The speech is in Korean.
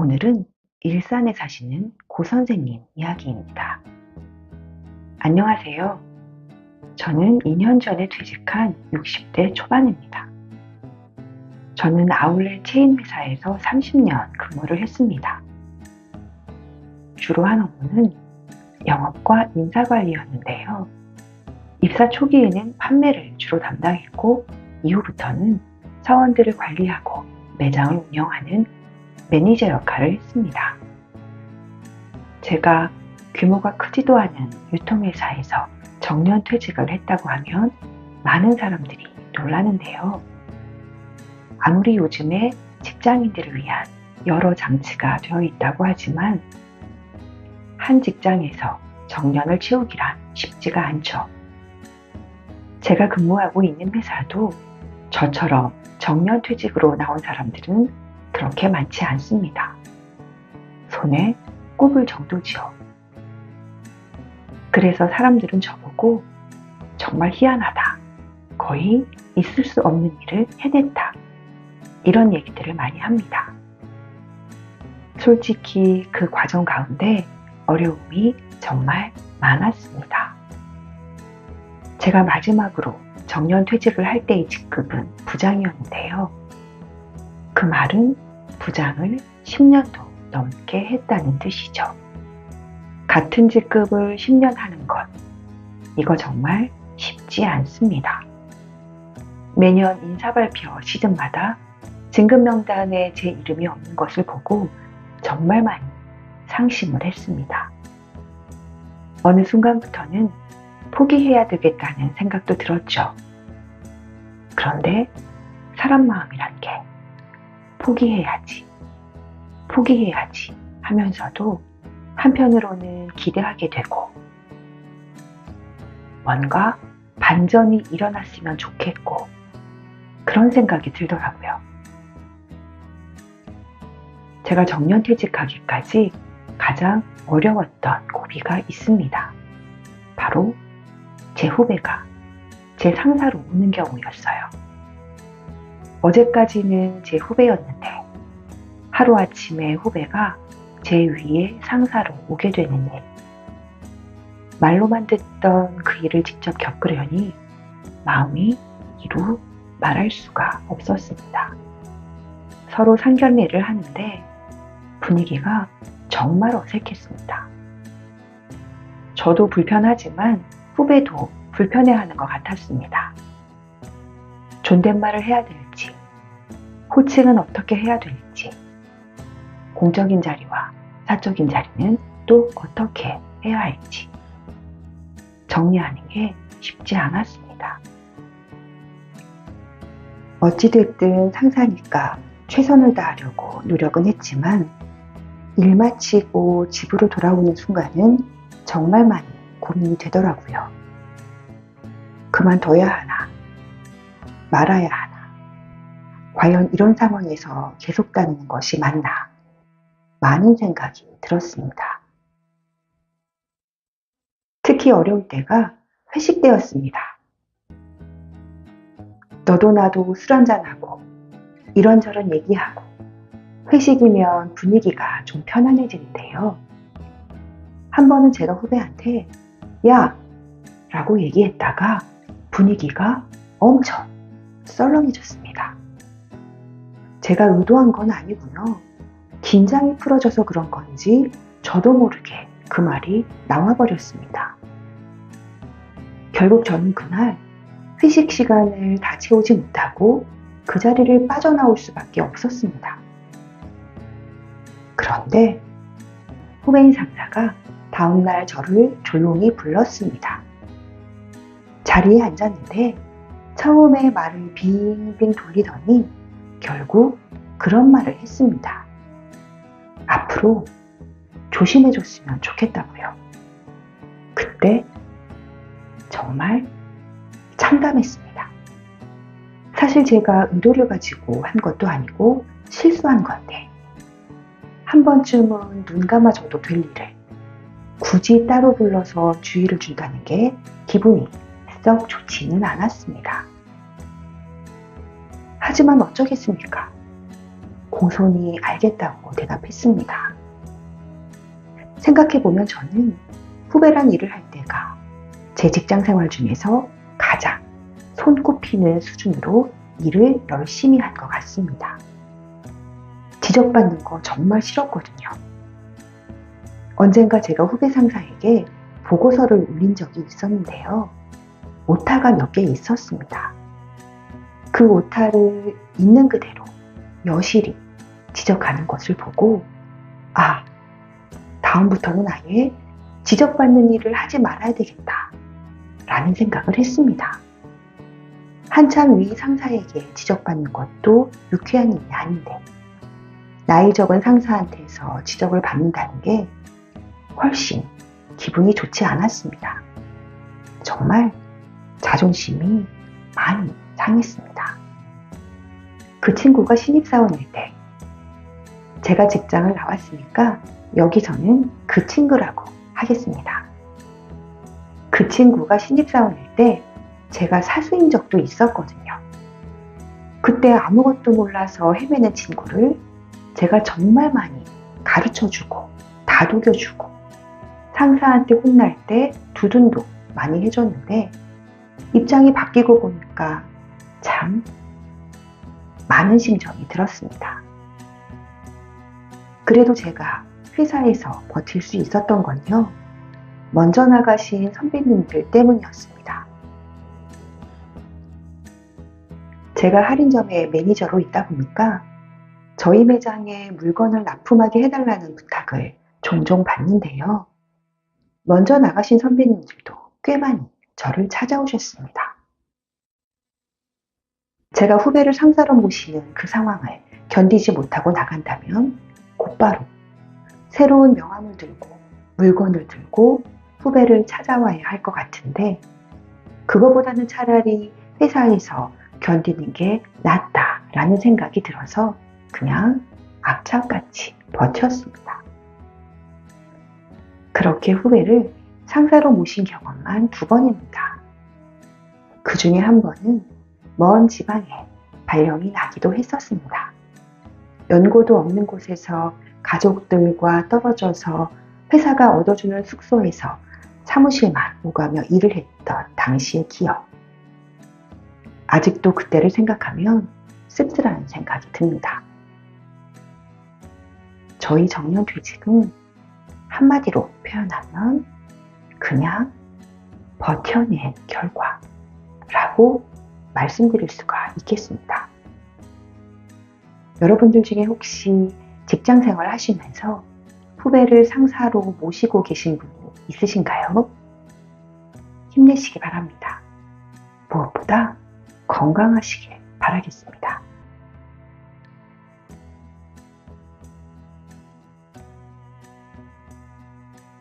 오늘은 일산에 사시는 고 선생님 이야기입니다. 안녕하세요. 저는 2년 전에 퇴직한 60대 초반입니다. 저는 아울렛 체인 회사에서 30년 근무를 했습니다. 주로 한 업무는 영업과 인사관리였는데요. 입사 초기에는 판매를 주로 담당했고 이후부터는 사원들을 관리하고 매장을 운영하는 매니저 역할을 했습니다. 제가 규모가 크지도 않은 유통회사에서 정년 퇴직을 했다고 하면 많은 사람들이 놀라는데요. 아무리 요즘에 직장인들을 위한 여러 장치가 되어 있다고 하지만 한 직장에서 정년을 채우기란 쉽지가 않죠. 제가 근무하고 있는 회사도 저처럼 정년 퇴직으로 나온 사람들은 그렇게 많지 않습니다. 손에 꼽을 정도지요. 그래서 사람들은 저보고 정말 희한하다, 거의 있을 수 없는 일을 해냈다, 이런 얘기들을 많이 합니다. 솔직히 그 과정 가운데 어려움이 정말 많았습니다. 제가 마지막으로 정년 퇴직을 할 때의 직급은 부장이었는데요. 그 말은 부장을 10년도 넘게 했다는 뜻이죠. 같은 직급을 10년 하는 것, 이거 정말 쉽지 않습니다. 매년 인사발표 시즌마다 진급 명단에 제 이름이 없는 것을 보고 정말 많이 상심을 했습니다. 어느 순간부터는 포기해야 되겠다는 생각도 들었죠. 그런데 사람 마음이란 게 포기해야지 하면서도 한편으로는 기대하게 되고 뭔가 반전이 일어났으면 좋겠고 그런 생각이 들더라고요. 제가 정년 퇴직하기까지 가장 어려웠던 고비가 있습니다. 바로 제 후배가 제 상사로 오는 경우였어요. 어제까지는 제 후배였는데 하루아침에 후배가 제 위에 상사로 오게 되는 일. 말로만 듣던 그 일을 직접 겪으려니 마음이 이루 말할 수가 없었습니다. 서로 상견례를 하는데 분위기가 정말 어색했습니다. 저도 불편하지만 후배도 불편해하는 것 같았습니다. 존댓말을 해야 될지, 호칭은 어떻게 해야 될지, 공적인 자리와 사적인 자리는 또 어떻게 해야 할지 정리하는 게 쉽지 않았습니다. 어찌됐든 상사니까 최선을 다하려고 노력은 했지만 일 마치고 집으로 돌아오는 순간은 정말 많이 고민이 되더라고요. 그만둬야 하나, 말아야 하나, 과연 이런 상황에서 계속 다니는 것이 맞나, 많은 생각이 들었습니다. 특히 어려울 때가 회식 때였습니다. 너도 나도 술 한잔하고 이런저런 얘기하고 회식이면 분위기가 좀 편안해지는데요. 한 번은 제가 후배한테 야! 라고 얘기했다가 분위기가 엄청 썰렁해졌습니다. 제가 의도한 건 아니고요. 긴장이 풀어져서 그런 건지 저도 모르게 그 말이 나와버렸습니다. 결국 저는 그날 회식 시간을 다 채우지 못하고 그 자리를 빠져나올 수밖에 없었습니다. 그런데 후배인 상사가 다음날 저를 조용히 불렀습니다. 자리에 앉았는데 처음에 말을 빙빙 돌리더니 결국 그런 말을 했습니다. 앞으로 조심해줬으면 좋겠다고요. 그때 정말 참담했습니다. 사실 제가 의도를 가지고 한 것도 아니고 실수한 건데 한 번쯤은 눈 감아줘도 될 일을 굳이 따로 불러서 주의를 준다는 게 기분이 썩 좋지는 않았습니다. 하지만 어쩌겠습니까? 공손히 알겠다고 대답했습니다. 생각해보면 저는 후배랑 일을 할 때가 제 직장 생활 중에서 가장 손꼽히는 수준으로 일을 열심히 한 것 같습니다. 지적받는 거 정말 싫었거든요. 언젠가 제가 후배 상사에게 보고서를 올린 적이 있었는데요. 오타가 몇 개 있었습니다. 그 오타를 있는 그대로 여실히 지적하는 것을 보고 다음부터는 아예 지적받는 일을 하지 말아야 되겠다 라는 생각을 했습니다. 한참 위 상사에게 지적받는 것도 유쾌한 일이 아닌데 나이 적은 상사한테서 지적을 받는다는 게 훨씬 기분이 좋지 않았습니다. 정말 자존심이 많이 상했습니다. 그 친구가 신입사원일 때 제가 직장을 나왔으니까 여기서는 그 친구라고 하겠습니다. 그 친구가 신입사원일 때 제가 사수인 적도 있었거든요. 그때 아무것도 몰라서 헤매는 친구를 제가 정말 많이 가르쳐주고 다독여주고 상사한테 혼날 때 두둔도 많이 해줬는데 입장이 바뀌고 보니까 참 많은 심정이 들었습니다. 그래도 제가 회사에서 버틸 수 있었던 건요, 먼저 나가신 선배님들 때문이었습니다. 제가 할인점의 매니저로 있다 보니까 저희 매장에 물건을 납품하게 해달라는 부탁을 종종 받는데요. 먼저 나가신 선배님들도 꽤 많이 저를 찾아오셨습니다. 제가 후배를 상사로 모시는 그 상황을 견디지 못하고 나간다면 곧바로 새로운 명함을 들고 물건을 들고 후배를 찾아와야 할 것 같은데 그거보다는 차라리 회사에서 견디는 게 낫다라는 생각이 들어서 그냥 악착같이 버텼습니다. 그렇게 후배를 상사로 모신 경험만 2번입니다. 그 중에 한 번은 먼 지방에 발령이 나기도 했었습니다. 연고도 없는 곳에서 가족들과 떨어져서 회사가 얻어주는 숙소에서 사무실만 오가며 일을 했던 당시의 기억. 아직도 그때를 생각하면 씁쓸한 생각이 듭니다. 저희 정년퇴직은 한마디로 표현하면 그냥 버텨낸 결과라고 말씀드릴 수가 있겠습니다. 여러분들 중에 혹시 직장생활 하시면서 후배를 상사로 모시고 계신 분이 있으신가요? 힘내시기 바랍니다. 무엇보다 건강하시길 바라겠습니다.